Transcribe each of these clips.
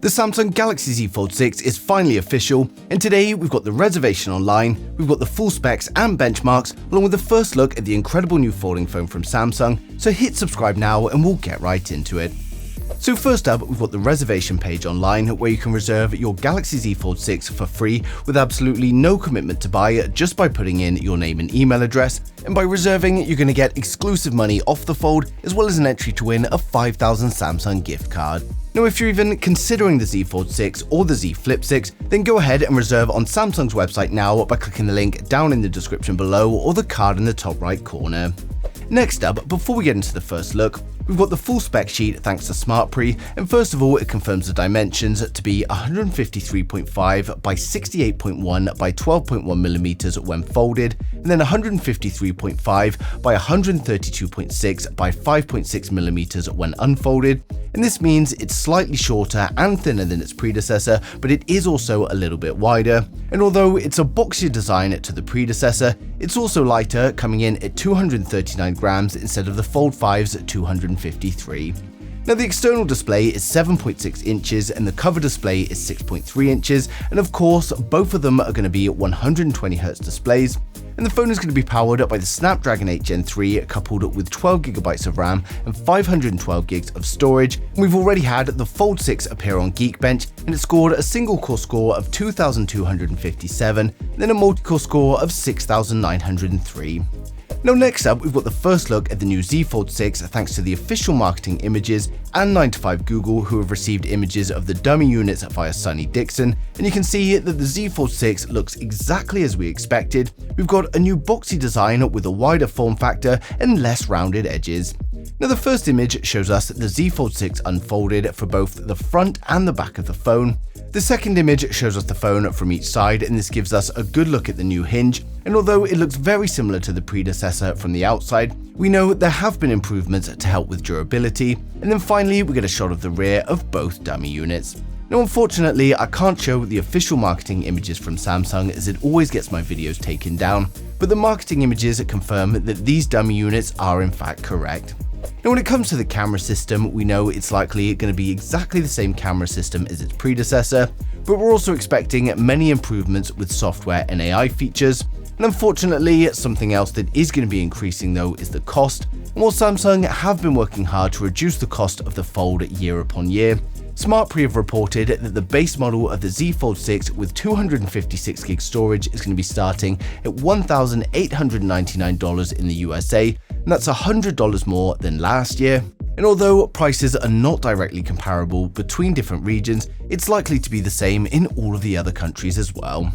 The Samsung Galaxy Z Fold6 is finally official, and today we've got the reservation online, we've got the full specs and benchmarks, along with the first look at the incredible new folding phone from Samsung, so hit subscribe now and we'll get right into it. So first up, we've got the reservation page online where you can reserve your Galaxy Z Fold6 for free with absolutely no commitment to buy just by putting in your name and email address, and by reserving you're going to get exclusive money off the fold as well as an entry to win a 5,000 Samsung gift card. Now, if you're even considering the Z Fold6 or the Z Flip6, then go ahead and reserve on Samsung's website now by clicking the link down in the description below or the card in the top right corner. Next up, before we get into the first look, we've got the full spec sheet thanks to SmartPre, and first of all it confirms the dimensions to be 153.5 by 68.1 by 12.1mm when folded, and then 153.5 by 132.6 by 5.6mm when unfolded, and this means it's slightly shorter and thinner than its predecessor, but it is also a little bit wider, and although it's a boxier design to the predecessor, it's also lighter, coming in at 239 grams instead of the Fold 5's 253. Now, the external display is 7.6 inches and the cover display is 6.3 inches, and of course both of them are going to be 120Hz displays, and the phone is going to be powered by the Snapdragon 8 Gen 3 coupled with 12GB of RAM and 512GB of storage. And we've already had the Fold 6 appear on Geekbench, and it scored a single core score of 2,257 and then a multi-core score of 6,903. Now, next up, we've got the first look at the new Z Fold6 thanks to the official marketing images and 9to5 Google, who have received images of the dummy units via Sunny Dixon, and you can see that the Z Fold6 looks exactly as we expected. We've got a new boxy design with a wider form factor and less rounded edges. Now, the first image shows us the Z Fold6 unfolded for both the front and the back of the phone. The second image shows us the phone from each side, and this gives us a good look at the new hinge, and although it looks very similar to the predecessor from the outside, we know there have been improvements to help with durability, and then finally we get a shot of the rear of both dummy units. Now, unfortunately, I can't show the official marketing images from Samsung as it always gets my videos taken down, but the marketing images confirm that these dummy units are in fact correct. Now, when it comes to the camera system, we know it's likely going to be exactly the same camera system as its predecessor, but we're also expecting many improvements with software and AI features. And unfortunately, something else that is going to be increasing though is the cost. And while Samsung have been working hard to reduce the cost of the Fold year upon year, SmartPre have reported that the base model of the Z Fold6 with 256GB storage is going to be starting at $1,899 in the USA, and that's $100 more than last year. And although prices are not directly comparable between different regions, it's likely to be the same in all of the other countries as well.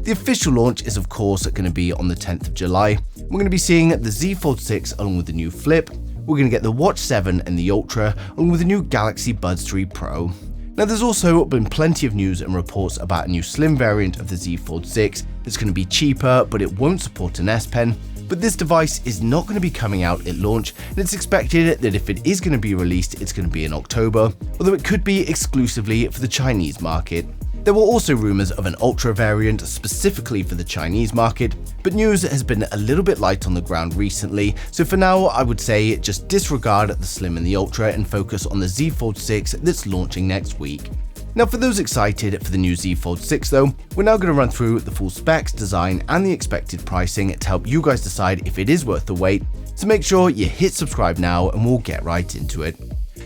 The official launch is of course going to be on the 10th of July. We're going to be seeing the Z Fold6 along with the new Flip. We're going to get the Watch 7 and the Ultra, along with the new Galaxy Buds 3 Pro. Now, there's also been plenty of news and reports about a new slim variant of the Z Fold6 that's going to be cheaper, but it won't support an S Pen. But this device is not going to be coming out at launch, and it's expected that if it is going to be released, it's going to be in October, although it could be exclusively for the Chinese market. There were also rumors of an Ultra variant specifically for the Chinese market, but news has been a little bit light on the ground recently, so for now I would say just disregard the Slim and the Ultra and focus on the Z Fold6 that's launching next week. Now, for those excited for the new Z Fold6 though, we're now going to run through the full specs, design and the expected pricing to help you guys decide if it is worth the wait, so make sure you hit subscribe now and we'll get right into it.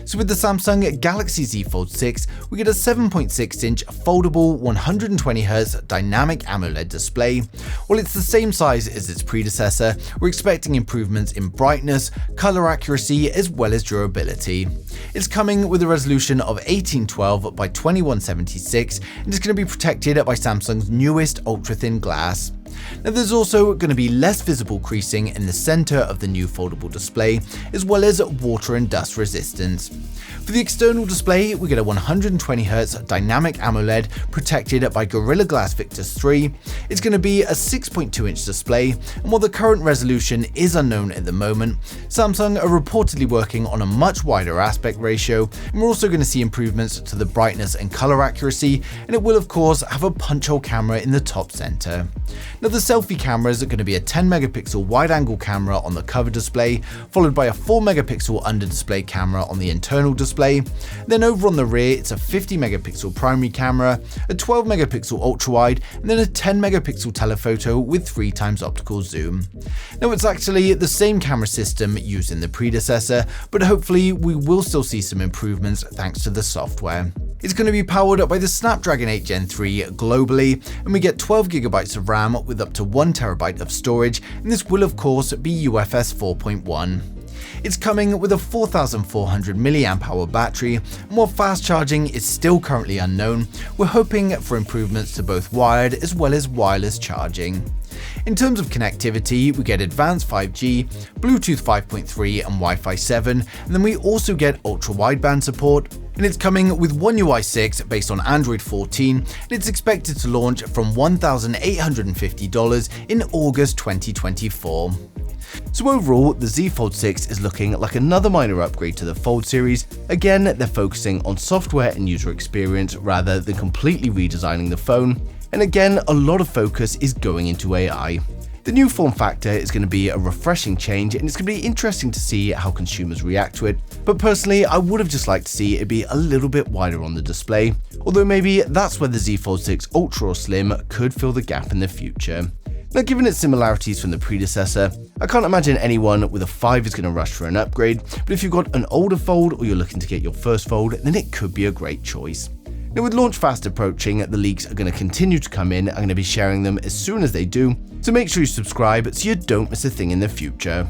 So with the Samsung Galaxy Z Fold6, we get a 7.6-inch foldable 120Hz dynamic AMOLED display. While it's the same size as its predecessor, we're expecting improvements in brightness, color accuracy, as well as durability. It's coming with a resolution of 1812 by 2176, and it's going to be protected by Samsung's newest ultra-thin glass. Now, there's also going to be less visible creasing in the center of the new foldable display, as well as water and dust resistance. For the external display, we get a 120Hz dynamic AMOLED protected by Gorilla Glass Victus 3. It's going to be a 6.2-inch display, and while the current resolution is unknown at the moment, Samsung are reportedly working on a much wider aspect ratio, and we're also going to see improvements to the brightness and color accuracy, and it will of course have a punch hole camera in the top center. Now the selfie cameras are going to be a 10 megapixel wide angle camera on the cover display, followed by a 4 megapixel under display camera on the internal display. Then over on the rear, it's a 50 megapixel primary camera, a 12 megapixel ultra wide, and then a 10 megapixel telephoto with 3x optical zoom. Now it's actually the same camera system used in the predecessor, but hopefully we will still see some improvements thanks to the software. It's going to be powered by the Snapdragon 8 Gen 3 globally, and we get 12GB of RAM with up to 1TB of storage, and this will of course be UFS 4.1. It's coming with a 4400 mAh battery, and while fast charging is still currently unknown, we're hoping for improvements to both wired as well as wireless charging. In terms of connectivity, we get advanced 5G, Bluetooth 5.3 and Wi-Fi 7, and then we also get ultra-wideband support, and it's coming with One UI 6 based on Android 14, and it's expected to launch from $1,850 in August 2024. So overall, the Z Fold6 is looking like another minor upgrade to the Fold series. Again, they're focusing on software and user experience rather than completely redesigning the phone. And again, a lot of focus is going into AI. The new form factor is going to be a refreshing change, and it's going to be interesting to see how consumers react to it. But personally, I would have just liked to see it be a little bit wider on the display, although maybe that's where the Z Fold6 Ultra or Slim could fill the gap in the future. Now, given its similarities from the predecessor, I can't imagine anyone with a 5 is going to rush for an upgrade, but if you've got an older Fold or you're looking to get your first Fold, then it could be a great choice. Now, with launch fast approaching, the leaks are going to continue to come in. I'm going to be sharing them as soon as they do, so make sure you subscribe so you don't miss a thing in the future.